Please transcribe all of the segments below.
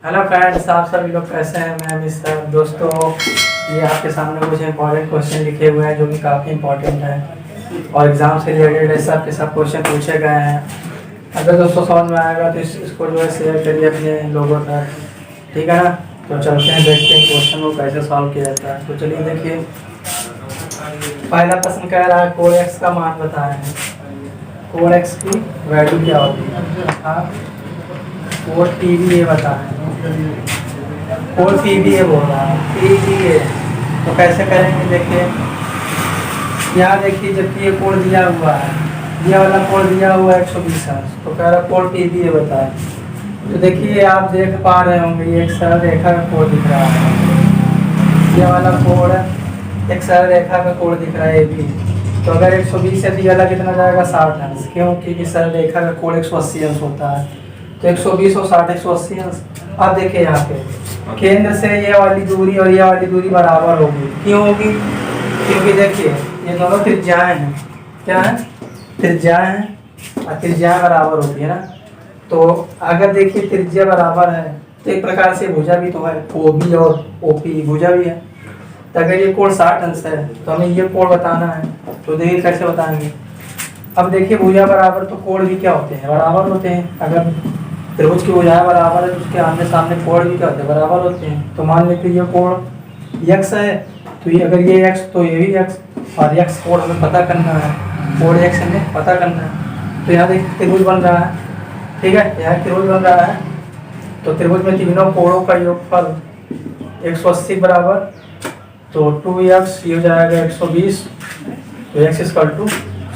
Hello friends, आप सभी लोग कैसे हैं। मैं मिस्टर दोस्तों, ये आपके सामने कुछ इंपॉर्टेंट क्वेश्चन लिखे हुए हैं जो कि काफ़ी इंपॉर्टेंट है और एग्ज़ाम से रिलेटेड है। सब के सब क्वेश्चन पूछे गए हैं। अगर दोस्तों समझ में आएगा तो इसको जो है शेयर करिए अपने लोगों तक, ठीक है ना। तो चलते हैं, देखते हैं क्वेश्चन को कैसे सॉल्व किया जाता है। तो चलिए देखिए, पहला प्रश्न कह रहा है कोड एक्स का मान बताएं। कोड एक्स की वैल्यू क्या होती है। हाँ, कोड टी वी ए बताएं। कोड टी वी ए बोल रहा है, टी वी ए। तो कैसे करेंगे देखिए, यहाँ देखिए जबकि ये कोड दिया हुआ है, ये वाला कोड दिया हुआ है 120 हर्ट्ज, तो कह रहा कोड टी वी ए बताएं। तो देखिए आप देख पा रहे होंगे ये एक सरल रेखा का कोड दिख रहा है। ये वाला कोड एक सरल रेखा का कोड दिख रहा है ये भी। तो अगर 120 से दिया कितना जाएगा 60 अंश, क्योंकि सरल रेखा का कोड 180 अंश होता है। तो 120 और 60 180 अंश। अब देखिए यहाँ पे केंद्र से ये वाली दूरी और ये वाली दूरी बराबर होगी। क्यों होगी? क्योंकि देखिए ये दोनों त्रिज्याएं हैं। क्या है? त्रिज्याएं हैं और त्रिज्याएं बराबर होती है ना। तो अगर देखिए त्रिज्या बराबर है तो एक प्रकार से भुजा भी तो है, ओ बी और ओ पी भुजा भी है। तो अगर ये कोण 60 अंश है तो हमें ये कोण बताना है। तो देखिए कैसे बताएंगे। अब देखिए भुजा बराबर तो कोण भी क्या होते हैं, बराबर होते हैं। अगर त्रिभुज की भुजाएं बराबर है तो उसके आमने सामने कोण भी क्या होते हैं, बराबर होते हैं। तो मान लेते ये कोण x है, तो ये अगर ये x तो ये भी x, और x कोण हमें पता करना है, कोण x हमें पता करना है। तो यहाँ देखिए त्रिभुज बन रहा है, ठीक है, यहाँ त्रिभुज बन रहा है। तो त्रिभुज में तीनों कोणों का योगफल 180 बराबर, तो 2x ये हो जाएगा 120, तो x =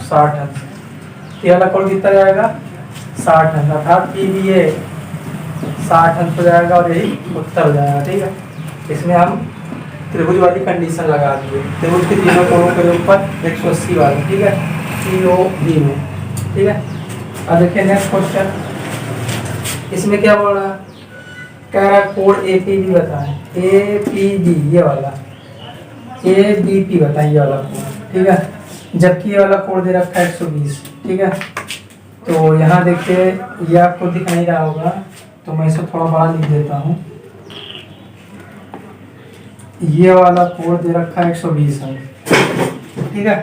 60 अंश। ये वाला कोण कितना जाएगा 60 अंश, अर्थात पी वी ए 60 अंश हो जाएगा और यही उत्तर हो जाएगा। ठीक है, इसमें हम त्रिभुज वाली कंडीशन लगा दिए, त्रिभुज के तीनों कोणों के ऊपर 180 वाले, ठीक है, सी ओ बी में। ठीक है, अब देखिए नेक्स्ट क्वेश्चन, इसमें क्या बोल रहा है, कह रहा है कोण ए पी बी बताएं। ए पी बी ये वाला, ए बी पी बताएं ये वाला कोण, ठीक है, जबकि ये वाला कोण दे रखा है 120। ठीक है, तो यहाँ देखिए ये आपको दिख नहीं रहा होगा तो मैं इसे थोड़ा बड़ा लिख देता हूँ। ये वाला कोण दे रखा है 120 है, ठीक है।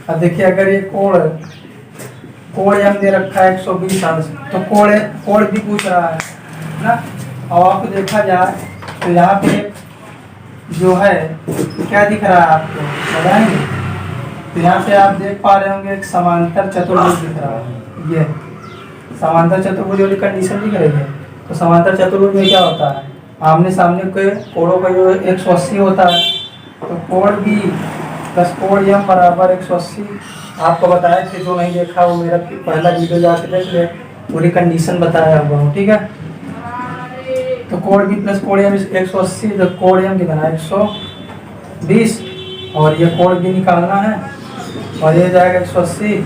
अब देखिए अगर ये कोण एम दे रखा है 120 अंश, तो कोण भी पूछ रहा है ना। और आपको देखा जाए तो यहाँ पे जो है क्या दिख रहा है आपको बताएंगे। तो यहाँ पे आप देख पा रहे होंगे एक समांतर चतुर्भुज दिख रहा है। ये समांतर चतुर्भुज वाली कंडीशन दिख रही है। तो समांतर चतुर्भुज में क्या होता है, आमने सामने के कोणों का जो 180 होता है, तो कोण बी प्लस कोण एम बराबर 180। आपको बताया कि जो नहीं देखा वो मेरा पहला वीडियो जाके देख ले, पूरी कंडीशन बताया हुआ हूँ। ठीक है, तो कोण बी प्लस कोण एम 180, तो कोण एम कितना है 120, और ये कोण बी निकालना है और ये जाएगा 180।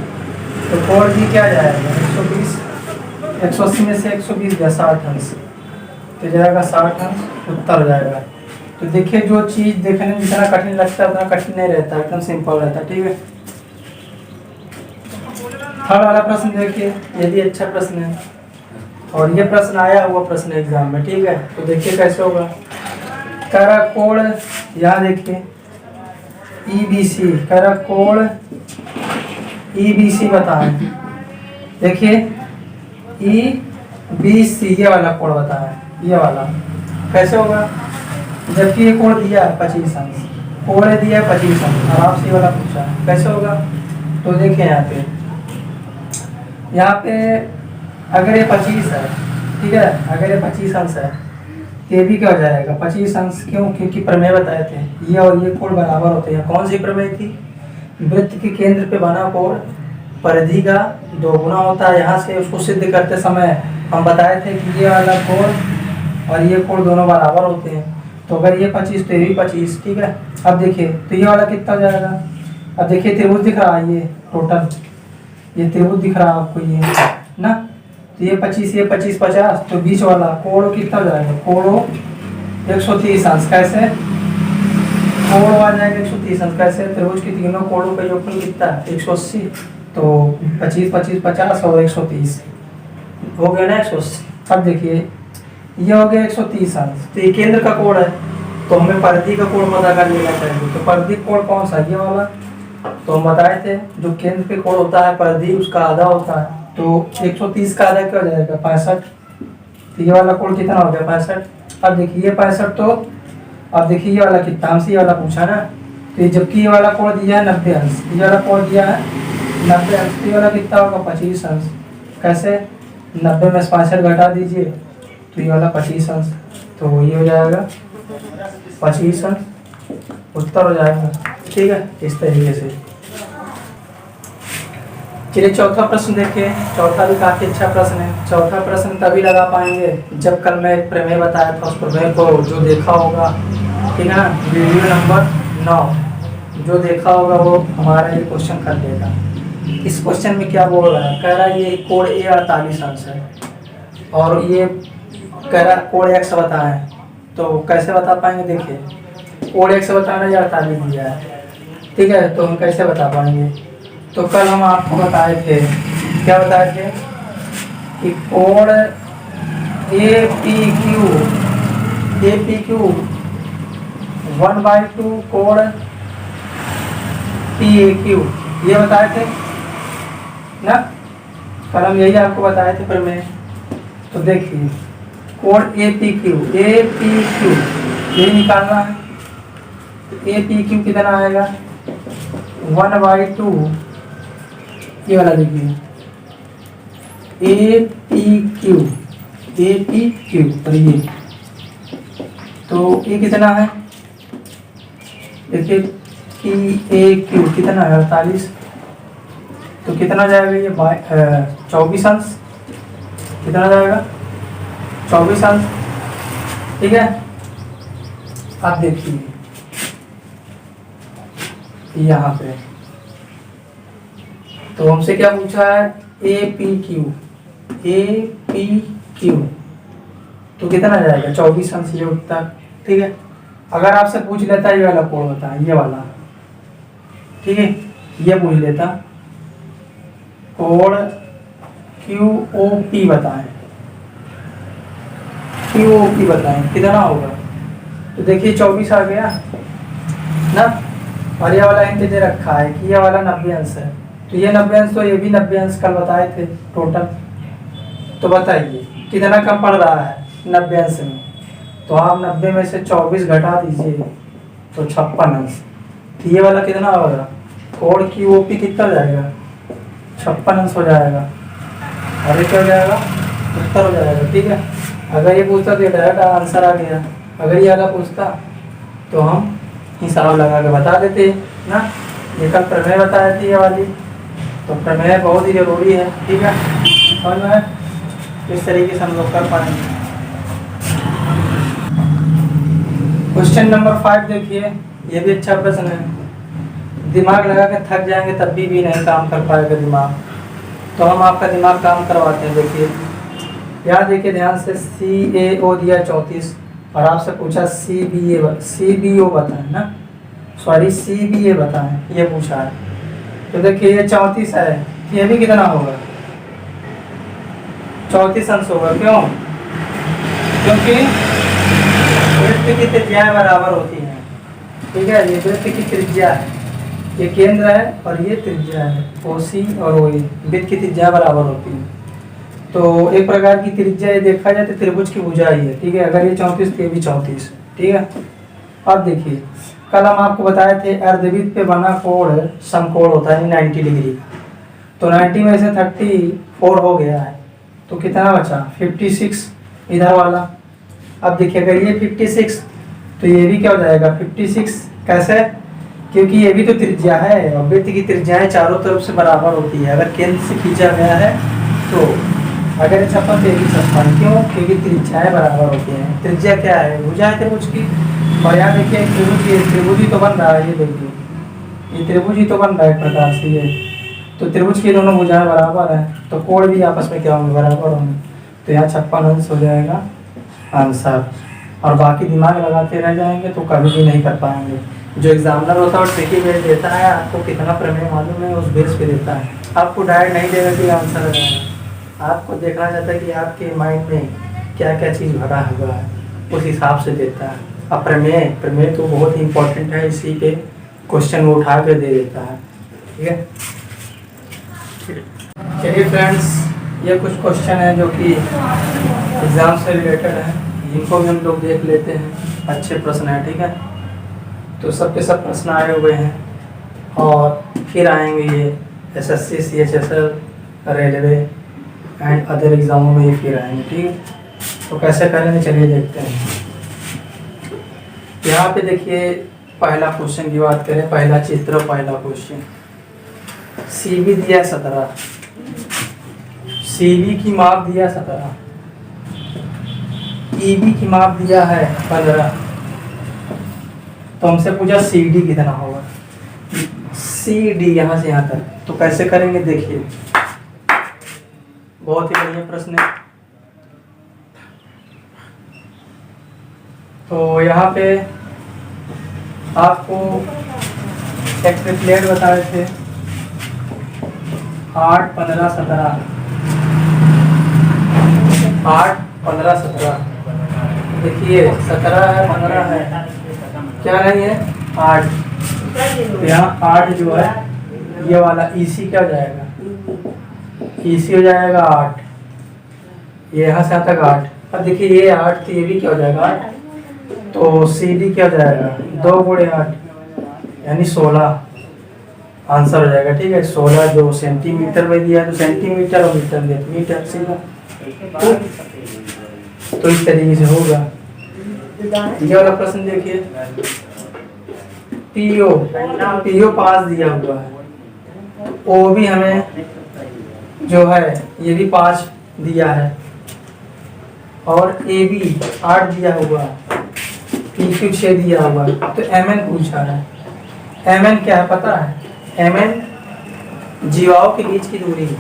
तो कोण बी क्या जाएगा 120, 180 में से 120 गया 60 अंश, तो जाएगा 60 अंश, उत्तर हो जाएगा। तो देखिए जो चीज़ देखने में जितना कठिन लगता है उतना कठिन नहीं रहता, एकदम सिंपल रहता है। ठीक है, थर्ड वाला प्रश्न देखिए, ये भी अच्छा प्रश्न है और ये प्रश्न आया हुआ प्रश्न एग्जाम में। ठीक है, तो देखिए कैसे होगा। कह रहा कोण, यहाँ देखिए ई बी सी, कह रहा कोण ई बी सी बताएं। देखिए ई बी सी ये वाला कोण बताएं, ये वाला कैसे होगा, जबकि ये कोण दिया है 25 अंश, कोण दिया है 25 अंश, और आपसे ये वाला पूछा है कैसे होगा। तो देखिए यहाँ पे अगर ये 25 है, ठीक है, अगर ये 25 अंश है तो ये भी क्या हो जाएगा 25 अंश। क्यों? क्योंकि प्रमेय बताए थे ये और ये कोण बराबर होते हैं। कौन सी प्रमेय थी? वृत्त के केंद्र पे बना कोण परिधि का दोगुना होता है। यहाँ से उसको सिद्ध करते समय हम बताए थे कि ये वाला कोण और ये कोण दोनों बराबर होते हैं। तो अगर ये 25 तो ये भी 25। ठीक है, अब देखिए तो ये वाला कितना हो जाएगा। अब देखिए त्रिभुज दिख रहा है, ये टोटल ये त्रिभुज दिख रहा है आपको ये ना। तो ये 25 ये 25 50, तो बीच वाला कोण कितना हो जाएगा, कोण 130 अंश। कैसे कोण आ जाएगा 130 अंश, कैसे त्रिभुज के तीनों कोणों का योगफल कितना है 180, तो 25 25 50 और 130 हो गया ना 180। अब देखिए ये हो गया 130 अंश। तो ये केंद्र का कोण है, तो हमें परिधि का कोण पता कर लेना चाहिए। तो परिधि कोण कौन सा, ये वाला। तो हम बताए थे जो केंद्र पे कोण होता है परिधि उसका आधा होता है। तो 130 का आधा क्या हो जाएगा, 65। तो ये वाला कोण कितना हो गया, 65। अब देखिए ये 65, तो अब देखिए ये वाला कितना अंश, ये वाला पूछा ना। तो जबकि ये वाला कोण दिया है 90 अंश, ये वाला कोण दिया है 90 अंश, ये वाला कितना होगा 25 अंश। कैसे, 90 में 65 घटा दीजिए तो ये वाला 25 अंश, तो ये हो जाएगा 25 अंश, उत्तर हो जाएगा। ठीक है, इस तरीके से। चलिए चौथा प्रश्न देखिए। चौथा भी काफी अच्छा प्रश्न है। चौथा प्रश्न तभी लगा पाएंगे जब कल मैं एक प्रमेय बताया था, उस प्रमेय को जो देखा होगा, ठीक है ना, वीडियो नंबर 9 जो देखा होगा वो हमारा ये क्वेश्चन कर देगा। इस क्वेश्चन में क्या बोल रहा है, कह रहा है ये कोण ए 48 अंश है और ये कह रहा है कोण एक्स बताएं। तो कैसे बता पाएंगे, देखिए कोण एक्स बताना या 48 दिया है, ठीक है, तो हम कैसे बता पाएंगे। तो कल हम आपको बताए थे, क्या बताए थे कि कोण ए पी क्यू 1/2 कोण पी ए क्यू, ये बताए थे ना, कल हम यही आपको बताए थे प्रमेय। तो देखिए कोण ए पी क्यू ये निकालना है। ए पी क्यू कितना आएगा, 1/2, ये वाला देखिए ए पी क्यू और ये, तो ये कितना है, देखिए पी ए क्यू कितना है 48, तो कितना जाएगा ये 24 अंश, कितना जाएगा 24 अंश, ठीक है। आप देखिए यहाँ पे तो हमसे क्या पूछा है, ए पी क्यू तो कितना जाएगा 24 अंश, ये उत्तर, ठीक है। अगर आपसे पूछ लेता है ये वाला कोण होता है, ये वाला, ठीक है, ये पूछ लेता कोण QOP बताएं, QOP बताएं कितना होगा। तो देखिए 24 आ गया ना, और ये वाला इंट दे रखा है कि ये वाला 90 अंश है, तो ये 90 अंश, तो ये भी 90 अंश कल बताए थे टोटल। तो बताइए कितना कम पड़ रहा है 90 अंश में, तो आप 90 में से 24 घटा दीजिए तो 56 अंश। तो ये वाला कितना होगा, कोण QOP कितना हो जाएगा, 56 अंश हो जाएगा, और ये क्या हो जाएगा, उत्तर हो जाएगा, ठीक है। अगर ये पूछता तो डायरेक्ट आंसर आ गया, अगर ये वाला पूछता तो हम हिसाब लगा के बता देते ना। ये कल प्रमेय बताई थी ये वाली, तो प्रमेय बहुत ही जरूरी है, ठीक है, समझ में इस तरीके से हम लोग कर पाएंगे। क्वेश्चन नंबर 5 देखिए, ये भी अच्छा प्रश्न है। दिमाग लगा के थक जाएंगे तब भी नहीं काम कर पाएगा दिमाग, तो हम आपका दिमाग काम करवाते हैं। देखिए यहाँ देखिए ध्यान से, CAO दिया 34 और आपसे पूछा CBO बताएं ना, सॉरी CBA बताएं, ये पूछा है। तो देखिए ये 34 है, ये भी कितना होगा 34 अंश होगा, क्यों, क्योंकि वृत्त की त्रिज्याएं बराबर होती हैं, ठीक है। ये वृत्त की त्रिज्या है, ये केंद्र है और ये त्रिज्या है, OC और OA, वृत्त की त्रिज्या बराबर होती है। तो एक प्रकार की त्रिज्या ये देखा जाए तो त्रिभुज की भुजा ही है, ठीक है। अगर ये 34 तो ये भी 34, ठीक है। अब देखिए कल हम आपको बताए थे अर्धवृत्त पे बना कोण समकोण होता है 90 डिग्री का, तो 90 में से 34 हो गया है, तो कितना बचा 56 इधर वाला। अब देखिए अगर ये 56 तो ये भी क्या हो जाएगा 56, कैसे, क्योंकि ये भी तो त्रिज्या है और वृत्त की त्रिज्याएं चारों तरफ से बराबर होती है। अगर केंद्र से खींचा गया है तो अगर 56 तो ये भी 56, क्यों, क्योंकि त्रिज्याएं बराबर होती हैं। त्रिज्या क्या है, भुजा है त्रिभुज की। और यहाँ देखिए त्रिभुज ही तो बन रहा है, ये देखिए ये त्रिभुज ही तो बन रहा है एक प्रकार से, ये तो त्रिभुज की दोनों भुजाएं बराबर है, तो कोण भी आपस में क्या होंगे, बराबर होंगे। तो यहाँ 56 अंश हो जाएगा आंसर, और बाकी दिमाग लगाते रह जाएंगे तो कभी भी नहीं कर पाएंगे। जो एग्जामिनर होता है वो ट्रिकी बेस देता है, आपको कितना प्रमेय मालूम है उस बेस पे देता है, आपको डायरेक्ट नहीं देगा कि आंसर लगाना। आपको देखना चाहता है कि आपके माइंड में क्या क्या चीज़ भरा हुआ है, उस हिसाब से देता है। अब प्रमेय प्रमेय तो बहुत ही इम्पोर्टेंट है, इसी पे क्वेश्चन वो उठा के दे देता है। ठीक है, चलिए फ्रेंड्स, ये कुछ क्वेश्चन है जो कि एग्ज़ाम से रिलेटेड है, इनको भी हम लोग देख लेते हैं। अच्छे प्रश्न है, ठीक है। तो सबके सब प्रश्न आए हुए हैं और फिर आएंगे ये SSC CHSL railway and other एग्ज़ामों में ये फिर आएंगे, ठीक है। तो कैसे करेंगे चलिए देखते हैं। यहाँ पे देखिए पहला क्वेश्चन की बात करें, पहला चित्र, पहला क्वेश्चन। CV दिया 17, CV की माप दिया 17, EB की माप दिया है 15। तो हमसे पूछा CD कितना होगा। CD यहाँ से यहाँ तक, तो कैसे करेंगे देखिए, बहुत ही बढ़िया प्रश्न है। तो यहाँ पे आपको एक ट्रिपलेट बताए थे 8, 15, 17, 8, 15, 17। देखिए 17 है, 15 है, क्या नहीं है 8। तो यहाँ 8 जो है ये वाला EC क्या हो जाएगा, EC हो जाएगा 8, ये यहाँ से यहाँ तक 8। अब देखिए ये 8 तो ये भी क्या हो जाएगा 8, तो CD क्या हो जाएगा 2 गुणे 8 यानी 16 आंसर हो जाएगा। ठीक है, 16 जो सेंटीमीटर में दिया तो सेंटीमीटर और मीटर में मीटर, सीधा। तो इस तरीके से होगा। ये वाला प्रश्न देखिए, PO 5 दिया हुआ है, OB हमें जो है ये भी 5 दिया है, और AB 8 दिया हुआ है, PQ 6 दिया हुआ है। तो MN पूछा है। MN क्या है पता है, MN जीवाओं के बीच की दूरी है।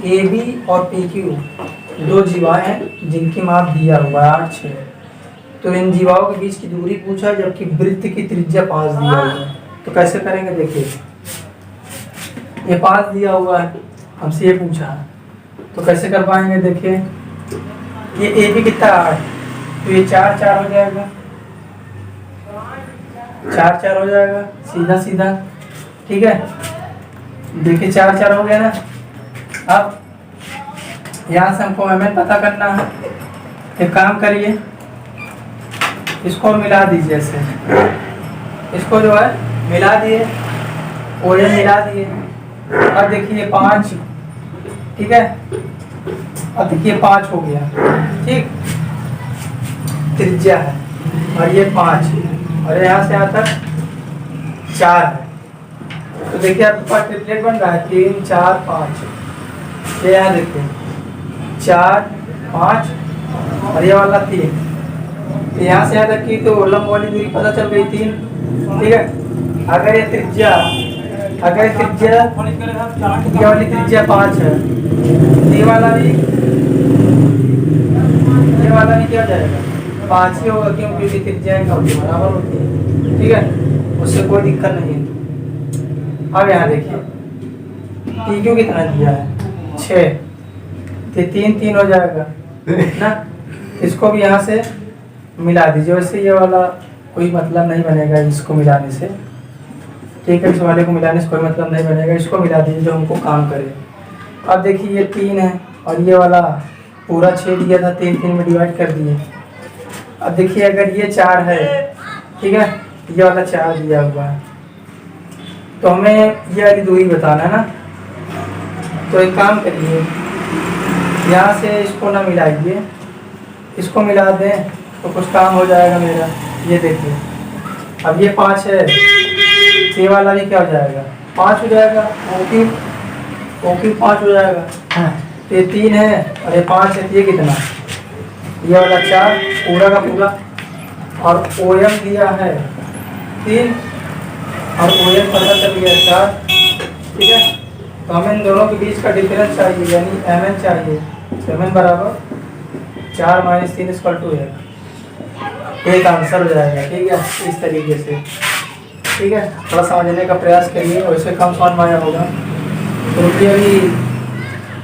AB और PQ 2 जीवाएं हैं जिनकी माप दिया हुआ है 8, 6। तो इन जीवाओं के बीच की दूरी पूछा, जबकि वृत्त की त्रिज्या 5 दिया हुआ है। तो कैसे करेंगे देखिए, ये 5 दिया हुआ है, हमसे ये पूछा है, तो कैसे कर पाएंगे देखिए। ये AB कितना 8, तो ये 4, 4 हो जाएगा, 4, 4 हो जाएगा, सीधा सीधा। ठीक है, देखिए 4, 4 हो गया ना। अब यहाँ से हमको MN पता करना है। एक काम करिए, इसको मिला दीजिए ऐसे, इसको जो है मिला दिए, OM मिला दिए। अब देखिए 5, ठीक है, अब देखिए 5 हो गया, ठीक, त्रिज्या है, और ये 5, और यहाँ से यहाँ तक 4 है। तो देखिए आपके पास ट्रिपलेट बन रहा है 3, 4, 5। ये यहाँ देखिए 4, 5 और ये वाला 3। यहाँ से यहाँ तक की तो लंब वाली दूरी पता चल गई 3। ठीक है, अगर ये त्रिज्या ये वाली त्रिज्या 5 है, ये वाला भी क्या हो जाएगा 5 ही होगा, क्योंकि त्रिज्या बराबर होती है। ठीक है, उससे कोई दिक्कत नहीं है। अब यहाँ देखिए PQ कितना दिया है 6, तो 3, 3 हो जाएगा ना। इसको भी यहाँ से मिला दीजिए, वैसे ये वाला कोई मतलब नहीं बनेगा इसको मिलाने से। ठीक है, इस वाले को मिलाने से कोई मतलब नहीं बनेगा, इसको मिला दीजिए जो हमको काम करे। अब देखिए ये 3 है, और ये वाला पूरा 6 दिया था, 3, 3 में डिवाइड कर दिए। अब देखिए अगर ये 4 है, ठीक है, ये वाला 4 दिया हुआ है, तो हमें ये वाली दूरी बताना है ना। तो एक काम करिए, यहाँ से इसको ना मिलाइए, इसको मिला दें तो कुछ काम हो जाएगा मेरा। ये देखिए अब ये 5 है, ये वाला भी क्या हो जाएगा 5 हो जाएगा, OQ 5 हो जाएगा। तो ये 3 है और ये 5 है, ये कितना, ये वाला 4 पूरा का पूरा, और OM दिया है 3 और OM पता चल गया 4। ठीक है, तो हमें इन दोनों के बीच का डिफरेंस चाहिए, यानी MN चाहिए। MN बराबर 4 - 3 = 1, एक आंसर हो जाएगा। ठीक है, इस तरीके से। ठीक है, थोड़ा समझने का प्रयास करिए, वैसे कम समझ में आया होगा। तो रुकिए, अभी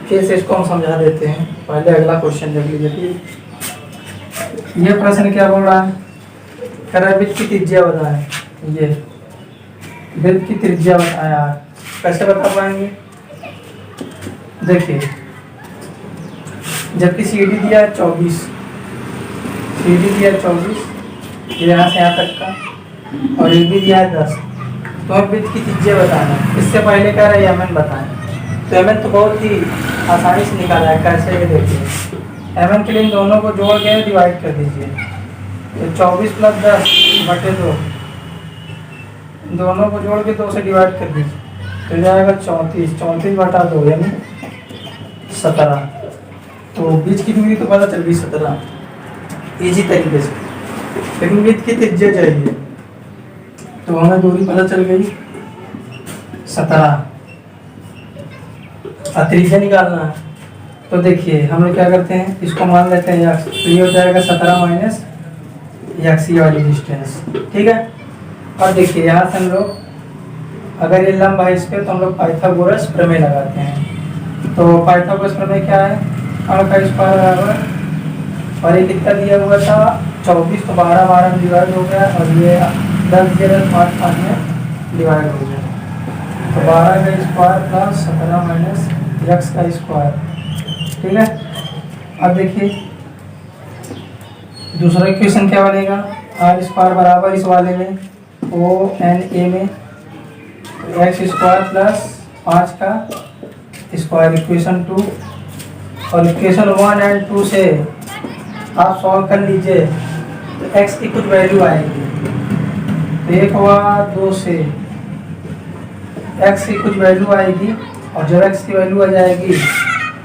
फिर से इसको हम समझा देते हैं। पहले अगला क्वेश्चन देख लीजिए। ये प्रश्न क्या बोल रहा है, कह रहा है वृत्त की त्रिज्या बताएं। ये वृत्त की त्रिज्या बताएं यार, कैसे बता पाएंगे? देखिए, जबकि सी डी दिया है 24, सी डी दिया है 24, यहाँ से यहाँ तक का, और ये भी दिया है 10, तो हमें वृत्त की त्रिज्या बताना है। इससे पहले कह रहा है एम एन बताएं, तो एम एन तो बहुत ही आसानी से निकाला है। कैसे, ये देखिए, एम एन के लिए इन दोनों को जोड़ के डिवाइड कर दीजिए, तो 24 + 10 बटे 2, दोनों को जोड़ के 2 से डिवाइड कर दीजिए, तो जाएगा 34, 34 बटा 2 यानी 17। तो बीच की दूरी तो पता चल गई 17, इजी तरीके से। लेकिन वृत्त की त्रिज्या चाहिए, तो हमें दूरी पता चल गई 17, और त्रिज्या निकालना है। तो देखिए हम लोग क्या करते हैं, इसको मान लेते हैं x, तो ये हो जाएगा 17 - x ये वाली डिस्टेंस, ठीक है। और देखिए यहाँ से हम लोग अगर ये लंब है इस पे, तो हम लोग पाइथागोरस प्रमेय लगाते हैं। तो पाइथागोरस प्रमेय क्या है, r का स्क्वायर बराबर, और ये कितना दिया हुआ था 24, तो 12 में डिवाइड हो गया, और ये 10 के 10 5 में डिवाइड हो गया, तो 12 का स्क्वायर प्लस 17 - x का स्क्वायर, ठीक है। अब देखिए दूसरा इक्वेशन क्या बनेगा, आर स्क्वायर बराबर इस वाले में ओ एन ए में एक्स स्क्वायर प्लस 5 का स्क्वायर, इक्वेशन 2। और इक्वेशन 1 और 2 से आप सॉल्व कर लीजिए, तो एक्स की कुछ वैल्यू आएगी, तो 1 हुआ 2 से एक्स की कुछ वैल्यू आएगी, और जब एक्स की वैल्यू आ जाएगी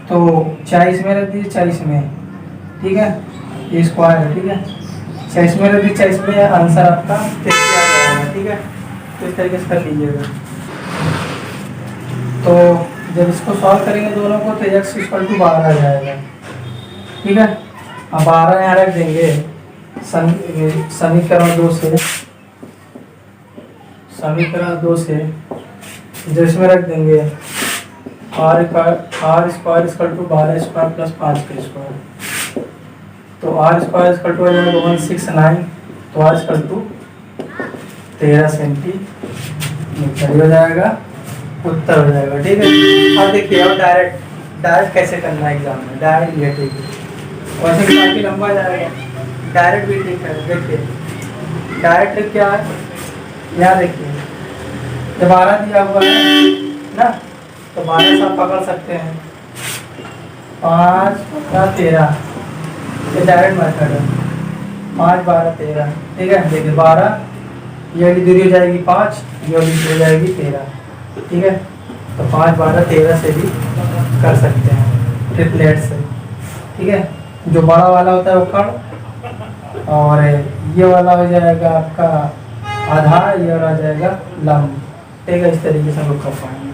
तो 40 में रख दीजिए, 40 में, ठीक है, ये स्क्वायर है, ठीक है, 40 में रख दीजिए, 40 में आंसर आपका 33 आ जाएगा, ठीक है। तो इस तरीके से कर लीजिएगा। तो जब इसको सॉल्व करेंगे दोनों को, तो x = 12 आ जाएगा, ठीक है। अब 12 यहाँ रख देंगे, समीकरण 2 से, समीकरण 2 से जो इसमें रख देंगे r स्क्वायर = 12 स्क्वायर प्लस 5 का स्क्वायर, तो r स्क्वायर = हो जाएगा 169, तो r = 13 सेंटीमीटर हो जाएगा, उत्तर हो जाएगा, ठीक है। अब देखिए, अब डायरेक्ट कैसे करना है एग्जाम में, डायरेक्ट ये ठीक है, वैसे भी काफ़ी लंबा जाएगा, डायरेक्ट भी ठीक है। देखिए डायरेक्ट क्या है, यहाँ देखिए जब 12 दिया हुआ है ना, तो 12 से आप पकड़ सकते हैं, 5 × 13, ये डायरेक्ट मेथड है, 5 12 13, ठीक है। देखिए 12 ये वाली दूरी हो जाएगी 5, ये वाली दूरी हो जाएगी 13, ठीक है। तो 5 12 13 से भी कर सकते हैं, ट्रिपलेट से, ठीक है। जो बड़ा वाला होता है वो कण, और ये वाला हो जाएगा आपका आधार, ये वाला आ जाएगा लंब, ठीक है। इस तरीके से हम लोग कर पाएंगे।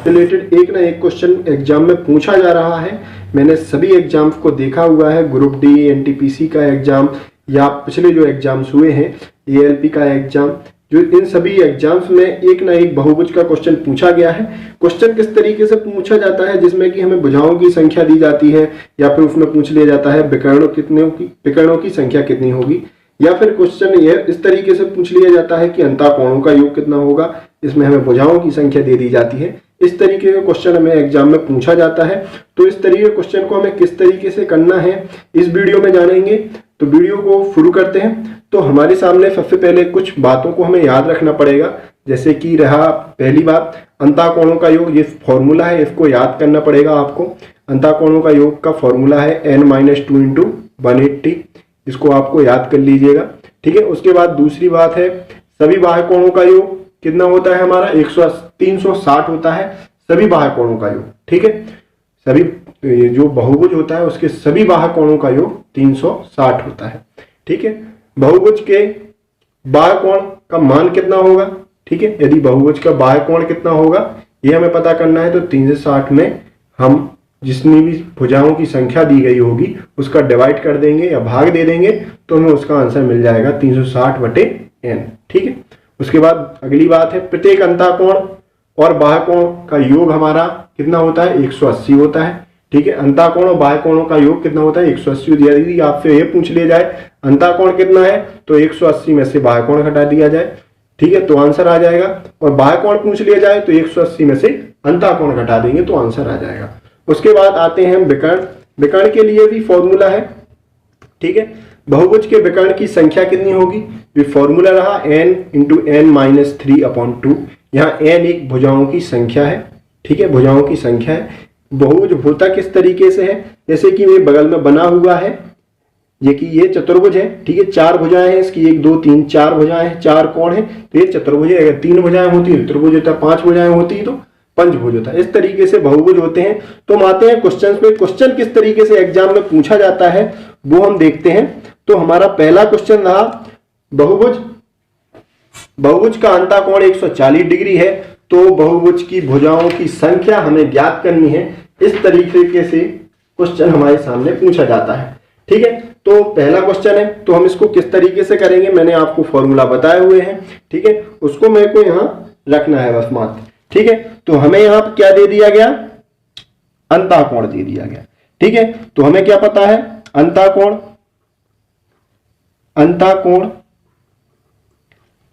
रिलेटेड एक ना एक क्वेश्चन एग्जाम में पूछा जा रहा है। मैंने सभी एग्जाम्स को देखा हुआ है, ग्रुप डी, एनटीपीसी का एग्जाम, या पिछले जो एग्जाम्स हुए हैं एएलपी का एग्जाम, जो इन सभी एग्जाम्स में एक ना एक बहुभुज का क्वेश्चन पूछा गया है। क्वेश्चन किस तरीके से पूछा जाता है, जिसमें कि हमें भुजाओं की संख्या दी जाती है, या फिर उसमें पूछ लिया जाता है विकर्णों की संख्या कितनी होगी, या फिर क्वेश्चन यह इस तरीके से पूछ लिया जाता है कि अंतःकोणों का योग कितना होगा, इसमें हमें भुजाओं की संख्या दे दी जाती है। इस तरीके का क्वेश्चन हमें एग्जाम में पूछा जाता है। तो इस तरीके के क्वेश्चन को हमें किस तरीके से करना है इस वीडियो में जानेंगे। तो वीडियो को शुरू करते हैं। तो हमारे सामने सबसे पहले कुछ बातों को हमें याद रखना पड़ेगा, जैसे कि रहा पहली बात अंतःकोणों का योग, ये फॉर्मूला है, इसको याद करना पड़ेगा आपको। अंतःकोणों का योग का फॉर्मूला है n-2 × 180, इसको आपको याद कर लीजिएगा, ठीक है। उसके बाद दूसरी बात है सभी बाह्य कोणों का योग कितना होता है हमारा 360 होता है, सभी बाह्य कोणों का योग, ठीक है। सभी जो बहुभुज होता है उसके सभी बाह्य कोणों का योग 360 होता है, ठीक है। बहुभुज के बाह्य कोण का मान कितना होगा, ठीक है। यदि बहुभुज का बाह्य कोण कितना होगा ये हमें पता करना है, तो 360 में हम जितनी भी भुजाओं की संख्या दी गई होगी उसका डिवाइड कर देंगे या भाग दे देंगे, तो हमें उसका आंसर मिल जाएगा 360/n, ठीक है। उसके बाद अगली बात है प्रत्येक अंतःकोण और बाह्य कोण का योग हमारा कितना होता है 180 होता है, ठीक है। अंतःकोण और बाह्य कोणों का योग कितना होता है 180। यदि आपसे ये पूछ लिया जाए अंतःकोण कितना है तो 180 में से बाह्य कोण घटा दिया जाए, ठीक है, तो आंसर आ जाएगा। और बाह्य कोण पूछ लिया जाए तो 180 में से अंतःकोण घटा देंगे तो आंसर आ जाएगा। उसके बाद आते हैं हम विकर्ण। विकर्ण के लिए भी फॉर्मूला है, ठीक है। बहुभुज के विकर्ण की संख्या कितनी होगी, ये फॉर्मूला रहा n × n-3/2। यहाँ n एक भुजाओं की संख्या है, ठीक है, भुजाओं की संख्या है। बहुभुज होता किस तरीके से है, जैसे कि ये बगल में बना हुआ है, ये कि ये चतुर्भुज है, ठीक है, 4 भुजाएं हैं इसकी, 1 2 3 4 भुजाएं हैं, 4 कोण है तो ये चतुर्भुज है। अगर 3 भुजाएं होती है त्रिभुज होता है, 5 भुजाएं होती तो पंचभुज होता है। इस तरीके से बहुभुज होते हैं। तो हम आते हैं क्वेश्चन पे। क्वेश्चन किस तरीके से एग्जाम में पूछा जाता है वो हम देखते हैं। तो हमारा पहला क्वेश्चन रहा बहुभुज। बहुभुज का अंतःकोण 140 डिग्री है, तो बहुभुज की भुजाओं की संख्या हमें ज्ञात करनी है। इस तरीके से क्वेश्चन हमारे सामने पूछा जाता है, ठीक है। तो पहला क्वेश्चन है, तो हम इसको किस तरीके से करेंगे, मैंने आपको फॉर्मूला बताए हुए हैं, ठीक है, उसको मेरे को यहां रखना है बस मात्र, ठीक है। तो हमें यहां क्या दे दिया गया, अंतःकोण दे दिया गया, ठीक है। तो हमें क्या पता है, अंतःकोण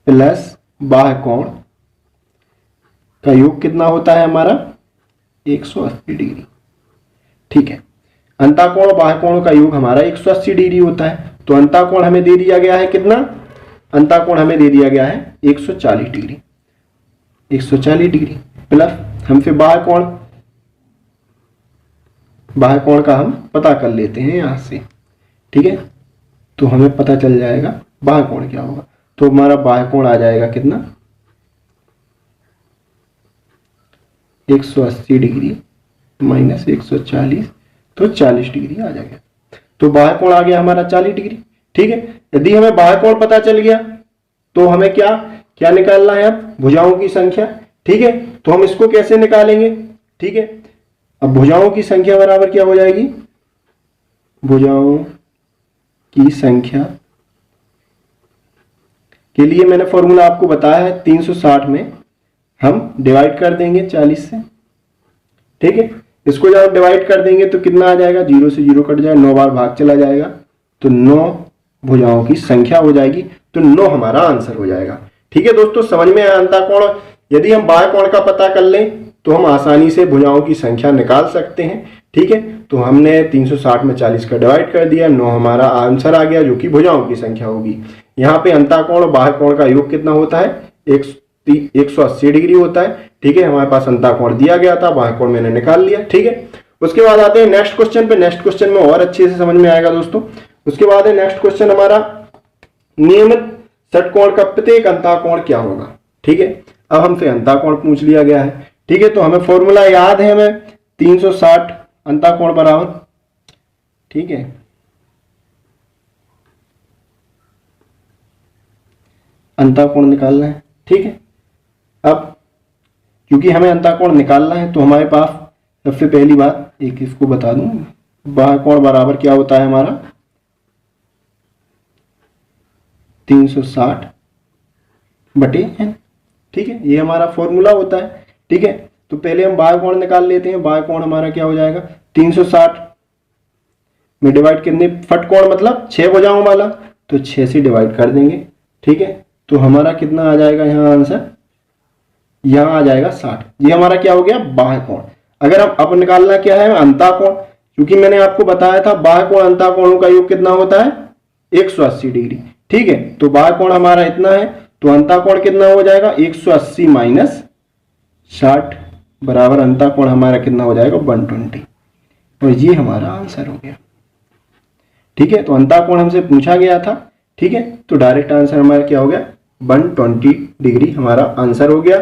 प्लस बाह्य कोण का योग कितना होता है हमारा 180 डिग्री, ठीक है। अंतःकोण और बाह्य कोण का योग हमारा 180 डिग्री होता है। तो अंतःकोण हमें दे दिया गया है कितना, अंतःकोण हमें दे दिया गया है 140 डिग्री, 140 डिग्री प्लस हमसे बाह्य कोण का हम पता कर लेते हैं यहां से, ठीक है। तो हमें पता चल जाएगा बाह्य कोण क्या होगा। तो हमारा बाह्य कोण आ जाएगा कितना 180 डिग्री माइनस 140, तो 40 डिग्री आ जाएगा। तो बाह्य कोण आ गया हमारा 40 डिग्री, ठीक है। यदि हमें बाह्य कोण पता चल गया तो हमें क्या निकालना है, अब भुजाओं की संख्या, ठीक है। तो हम इसको कैसे निकालेंगे, ठीक है। अब भुजाओं की संख्या बराबर क्या हो जाएगी, भुजाओं की संख्या के लिए मैंने फॉर्मूला आपको बताया है, 360 में हम डिवाइड कर देंगे 40 से, ठीक है। इसको जब डिवाइड कर देंगे तो कितना आ जाएगा, 0 से 0 कट जाएगा, 9 बार भाग चला जाएगा, तो 9 भुजाओं की संख्या हो जाएगी, तो 9 हमारा आंसर हो जाएगा, ठीक है। दोस्तों समझ में आया अंतःकोण। यदि हम बाह्य कोण का पता कर लें तो हम आसानी से भुजाओं की संख्या निकाल सकते हैं, ठीक है। तो हमने 360 में 40 का डिवाइड कर दिया, 9 हमारा आंसर आ गया जो कि भुजाओं की संख्या होगी। यहाँ पे अंतःकोण और बाह्य कोण का योग कितना होता है 180 डिग्री होता है, ठीक है। हमारे पास अंतःकोण दिया गया था, बाह्य कोण मैंने निकाल लिया, ठीक है। उसके बाद आते हैं नेक्स्ट क्वेश्चन पे। नेक्स्ट क्वेश्चन में और अच्छे से समझ में आएगा दोस्तों। उसके बाद है नेक्स्ट क्वेश्चन हमारा नियमित षटकोण का प्रत्येक अंतःकोण क्या होगा, ठीक है। अब हमसे अंतःकोण पूछ लिया गया है, ठीक है। तो हमें फॉर्मूला याद है, हमें 360 अंतःकोण बराबर, ठीक है, अंतःकोण निकालना है, ठीक है। अब क्योंकि हमें अंतःकोण निकालना है तो हमारे पास सबसे पहली बात एक इसको बता दूं, बाह्य कोण बराबर क्या होता है हमारा 360 बटे n, ठीक है। ये हमारा फॉर्मूला होता है, ठीक है। तो पहले हम बाह्य कोण निकाल लेते हैं। बाह्य कोण हमारा क्या हो जाएगा 360 में डिवाइड कितने, फट कोण मतलब 6 भुजाओं वाला, तो 6 से डिवाइड कर देंगे, ठीक है। तो हमारा कितना आ जाएगा यहाँ आंसर, यहाँ आ जाएगा 60। ये हमारा क्या हो गया बाह्य कोण। अगर हम अब निकालना क्या है अंतःकोण, क्योंकि मैंने आपको बताया था बाह्य कोण अंतःकोणों का योग कितना होता है 180 डिग्री, ठीक है। तो बाह्य कोण हमारा इतना है, तो अंतःकोण कितना हो जाएगा 180 माइनस 60 बराबर अंतःकोण हमारा कितना हो जाएगा 120, और ये हमारा आंसर हो गया, ठीक है। तो अंतःकोण हमसे पूछा गया था, ठीक है। तो डायरेक्ट आंसर हमारा क्या हो गया 120 डिग्री हमारा आंसर हो गया,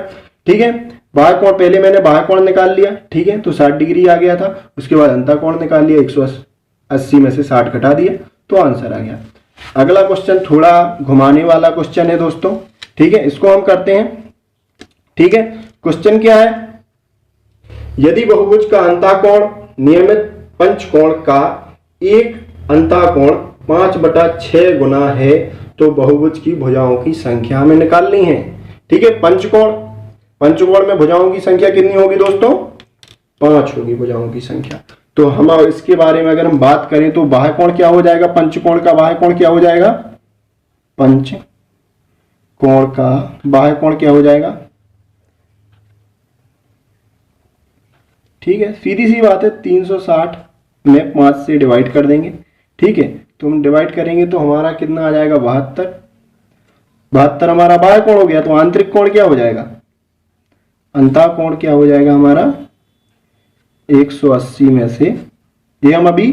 ठीक है। बाह्य कोण पहले मैंने बाह्य कोण निकाल लिया, ठीक है, तो 60 डिग्री आ गया था। उसके बाद अंतःकोण निकाल लिया, 180 में से 60 घटा दिया तो आंसर आ गया। अगला क्वेश्चन थोड़ा घुमाने वाला क्वेश्चन है दोस्तों, ठीक है, इसको हम करते हैं, ठीक है। क्वेश्चन क्या है, यदि बहुभुज का अंतःकोण नियमित पंचकोण का एक अंतःकोण 5/6 गुना है तो बहुभुज की भुजाओं की संख्या हमें निकालनी है, ठीक है। पंचकोण में भुजाओं की संख्या कितनी होगी दोस्तों 5 होगी भुजाओं की संख्या। तो हम इसके बारे में अगर हम बात करें तो बाह्य कोण क्या हो जाएगा, पंचकोण का बाह्य कोण क्या हो जाएगा, पंचकोण का बाह्य कोण क्या हो जाएगा। ठीक है, सीधी सी बात है, 360 में 5 से डिवाइड कर देंगे। ठीक है, तो हम डिवाइड करेंगे तो हमारा कितना आ जाएगा, 72। 72 हमारा बाह्य कोण हो गया। तो आंतरिक कोण क्या हो जाएगा, अंतः कोण क्या हो जाएगा हमारा 180 में से, ये हम अभी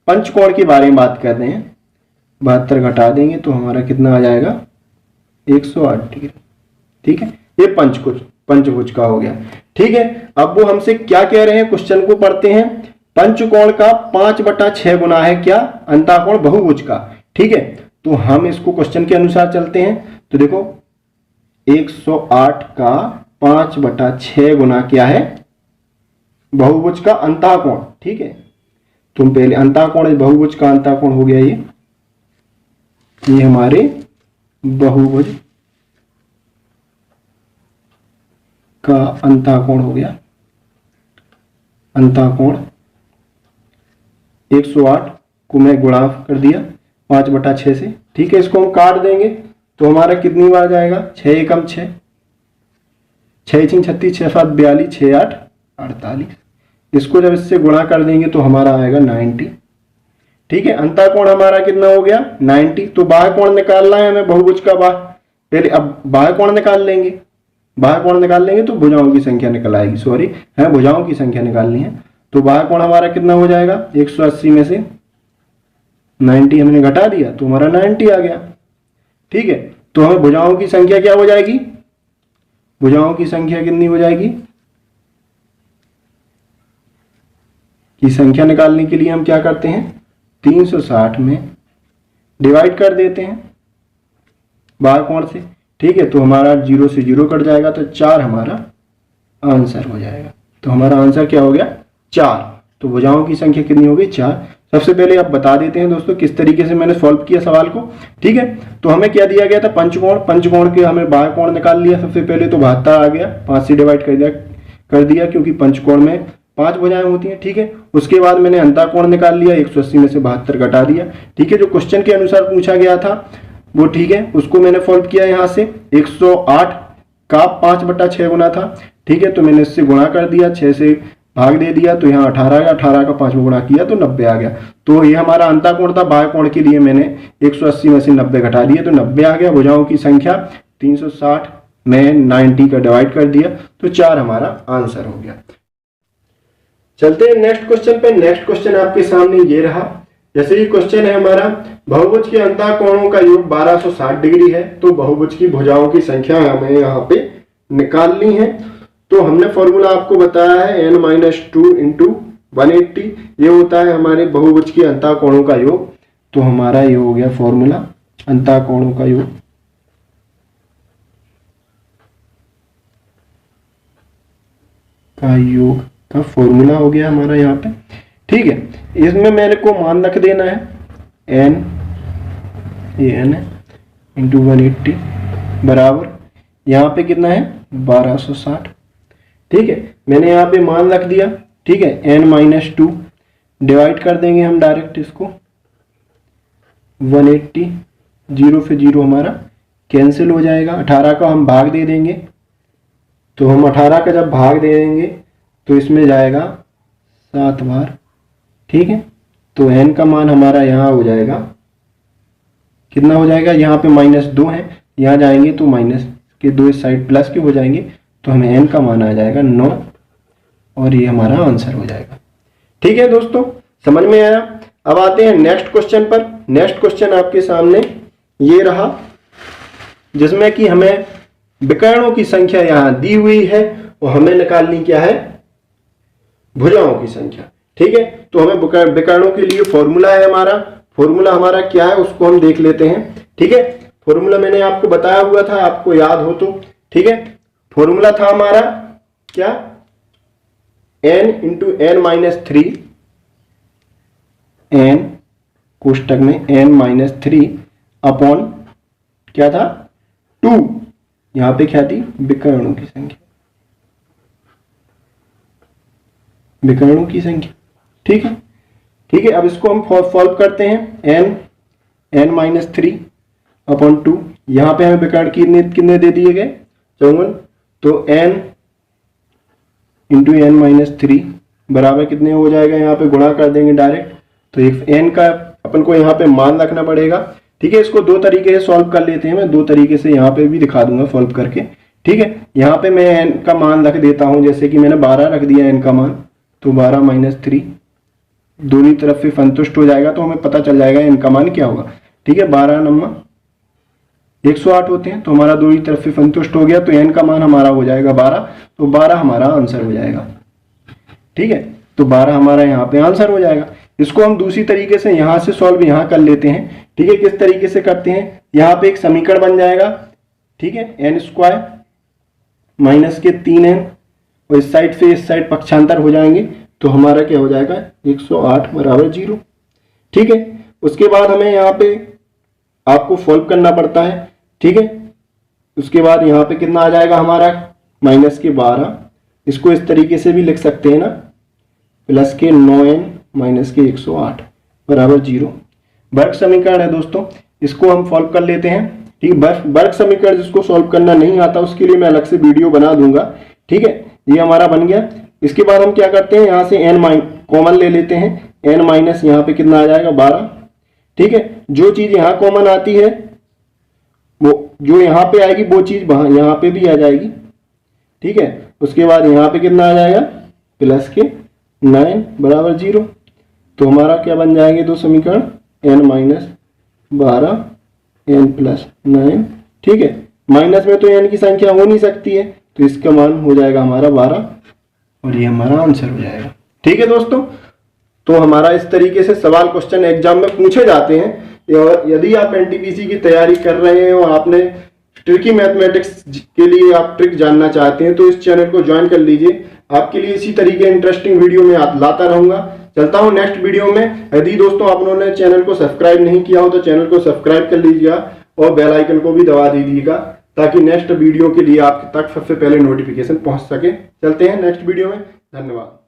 पंचकोण के बारे में बात कर रहे हैं, 72 घटा देंगे तो हमारा कितना आ जाएगा 108 डिग्री। ठीक है, ये पंचभुज का हो गया। ठीक है, अब वो हमसे क्या कह रहे हैं, क्वेश्चन को पढ़ते हैं। पंचकोण का 5/6 गुना है क्या, अंतःकोण बहुभुज का। ठीक है, तो हम इसको क्वेश्चन के अनुसार चलते हैं। तो देखो 108 का 5/6 गुना क्या है, बहुभुज का अंतःकोण। ठीक है, तुम पहले अंतःकोण, बहुभुज का अंतःकोण हो गया ये हमारे बहुभुज का अंतःकोण हो गया। अंतःकोण 108 को मैं गुणा कर दिया 5/6 से। ठीक है, इसको हम काट देंगे तो हमारा कितनी बार जाएगा, 6 एकम 6, 6 6 36, 6 7 42, 6 8 48। इसको जब इससे गुणा कर देंगे तो हमारा आएगा 90। ठीक है, अंतःकोण हमारा कितना हो गया 90। तो बाह्य कोण निकालना है हमें बहुभुज का पहले अब बाह्य कोण निकाल लेंगे। बाह्य कोण निकाल लेंगे तो भुजाओं की संख्या निकल आएगी, सॉरी है भुजाओं की संख्या निकालनी है। तो बाह्य कोण हमारा कितना हो जाएगा, 180 में से 90 हमने घटा दिया तो हमारा 90 आ गया। ठीक है, तो हमें भुजाओं की संख्या क्या हो जाएगी, भुजाओं की संख्या कितनी हो जाएगी, की संख्या निकालने के लिए हम क्या करते हैं, 360 में डिवाइड कर देते हैं बाह्य कोण से। ठीक है, तो हमारा 0 से 0 कट जाएगा तो 4 हमारा आंसर हो जाएगा। तो हमारा आंसर क्या हो गया 4। तो भुजाओं की संख्या कितनी हो गई 4। सबसे पहले आप बता देते हैं दोस्तों किस तरीके से मैंने सॉल्व किया सवाल को। ठीक है, तो हमें क्या दिया गया था, पंचकोण। पंचकोण के हमें बाह्य कोण निकाल लिया सबसे पहले, तो 72 आ गया, 5 से डिवाइड कर दिया क्योंकि पंचकोण में 5 भुजाएं होती हैं। ठीक है, उसके बाद मैंने अंतःकोण निकाल लिया, 180 में से 72 घटा दिया। ठीक है, जो क्वेश्चन के अनुसार पूछा गया था वो ठीक है, उसको मैंने सॉल्व किया यहाँ से। 108 का 5/6 गुना था। ठीक है, तो मैंने इससे गुणा कर दिया, 6 से भाग दे दिया तो यहाँ 18 का 18 का 5 गुणा किया तो 90 आ गया। तो ये हमारा अंतःकोण था। बाह्य कोण के लिए मैंने 180 में से 90 घटा दिए तो 90 आ गया। भुजाओं की संख्या 360 में 90 का डिवाइड कर दिया तो 4 हमारा आंसर हो गया। चलते हैं नेक्स्ट क्वेश्चन पे। नेक्स्ट क्वेश्चन आपके सामने ये रहा। जैसे ये क्वेश्चन है हमारा, बहुभुज के अंतःकोणों का योग 1260 डिग्री है, तो बहुभुज की भुजाओं की संख्या हमें यहाँ पे निकालनी है। तो हमने फॉर्मूला आपको बताया है n-2 इंटू 180, ये होता है हमारे बहुभुज के अंतःकोणों का योग। तो हमारा ये हो गया फॉर्मूला अंतःकोणों का योग। का फॉर्मूला हो गया हमारा यहाँ पे। ठीक है, इसमें मेरे को मान रख देना है n इंटू 180 बराबर यहाँ पे कितना है 1260। ठीक है, मैंने यहाँ पे मान रख दिया। ठीक है, n-2 डिवाइड कर देंगे हम डायरेक्ट इसको 180, 0 से 0 हमारा कैंसिल हो जाएगा। 18 का हम भाग दे देंगे, तो हम 18 का जब भाग दे देंगे तो इसमें जाएगा 7 बार। ठीक है, तो n का मान हमारा यहाँ हो जाएगा, कितना हो जाएगा, यहाँ पे -2 है, यहाँ जाएंगे तो माइनस के 2 इस साइड प्लस के हो जाएंगे, तो हमें n का मान आ जाएगा 9 और ये हमारा आंसर हो जाएगा। ठीक है दोस्तों, समझ में आया। अब आते हैं नेक्स्ट क्वेश्चन पर। नेक्स्ट क्वेश्चन आपके सामने ये रहा, जिसमें कि हमें विकर्णों की संख्या यहाँ दी हुई है और हमें निकालनी क्या है, भुजाओं की संख्या। ठीक है, तो हमें विकर्णों के लिए फॉर्मूला है हमारा। फॉर्मूला हमारा क्या है उसको हम देख लेते हैं। ठीक है, फॉर्मूला मैंने आपको बताया हुआ था, आपको याद हो तो। ठीक है, फॉर्मूला था हमारा क्या, n इंटू n-3, n कोष्टक में n-3 अपॉन क्या था 2, यहां पे क्या थी विकर्णों की संख्या, विकर्णों की संख्या। ठीक है, ठीक है। अब इसको हम सॉल्व करते हैं। n-3/2, यहाँ पे हमें विकर्ण कितने दे दिए गए 54, तो n × n-3 बराबर कितने हो जाएगा, यहाँ पे गुणा कर देंगे डायरेक्ट, तो एक n का अपन को यहाँ पे मान रखना पड़ेगा। ठीक है, इसको दो तरीके से सॉल्व कर लेते हैं, मैं दो तरीके से यहाँ पे भी दिखा दूंगा सॉल्व करके। ठीक है, यहाँ पे मैं n का मान रख देता हूँ, जैसे कि मैंने 12 रख दिया n का मान, तो 12 - 3 दोनों तरफ से संतुष्ट हो जाएगा, तो हमें पता चल जाएगा n का मान क्या होगा। ठीक है, 12 नंबर 108 होते हैं, तो हमारा दोनों तरफ से संतुष्ट हो गया, तो n का मान हमारा हो जाएगा 12, तो 12 हमारा आंसर हो जाएगा। ठीक है, तो 12 हमारा यहाँ पे आंसर हो जाएगा। इसको हम दूसरी तरीके से यहाँ से सॉल्व यहाँ कर लेते हैं। ठीक है, किस तरीके से करते हैं, यहाँ पे एक समीकरण बन जाएगा। ठीक है, n² - 3n, और इस साइड से इस साइड पक्षांतर हो जाएंगे, तो हमारा क्या हो जाएगा 108 = 0। ठीक है, उसके बाद हमें यहाँ पे आपको सॉल्व करना पड़ता है। ठीक है, उसके बाद यहाँ पे कितना आ जाएगा हमारा -12, इसको इस तरीके से भी लिख सकते हैं ना, +9n - 108 = 0। वर्ग समीकरण है दोस्तों, इसको हम सॉल्व कर लेते हैं। ठीक है, वर्ग समीकरण जिसको सॉल्व करना नहीं आता उसके लिए मैं अलग से वीडियो बना दूंगा। ठीक है, ये हमारा बन गया। इसके बाद हम क्या करते हैं, यहाँ से n कॉमन ले लेते हैं, n- यहाँ पे कितना आ जाएगा 12। ठीक है, जो चीज यहाँ कॉमन आती है वो जो यहाँ पे आएगी वो चीज वहां यहाँ पे भी आ जाएगी। ठीक है, उसके बाद यहाँ पे कितना आ जाएगा +9 = 0, तो हमारा क्या बन जाएंगे दो समीकरण, n - 12 n + 9। ठीक है, माइनस में तो n की संख्या हो नहीं सकती है, तो इसका मान हो जाएगा हमारा 12, और ये हमारा आंसर हो जाएगा। ठीक है दोस्तों, तो हमारा इस तरीके से सवाल क्वेश्चन एग्जाम में पूछे जाते हैं। और यदि आप एनटीपीसी की तैयारी कर रहे हैं और आपने ट्रिकी मैथमेटिक्स के लिए आप ट्रिक जानना चाहते हैं, तो इस चैनल को ज्वाइन कर लीजिए। आपके लिए इसी तरीके इंटरेस्टिंग वीडियो में लाता रहूंगा। चलता हूं नेक्स्ट वीडियो में। यदि दोस्तों आपने चैनल को सब्सक्राइब नहीं किया हो तो चैनल को सब्सक्राइब कर लीजिएगा और बेल आइकन को भी दबा दीजिएगा, ताकि नेक्स्ट वीडियो के लिए आप तक सबसे पहले नोटिफिकेशन पहुंच सके। चलते हैं नेक्स्ट वीडियो में, धन्यवाद।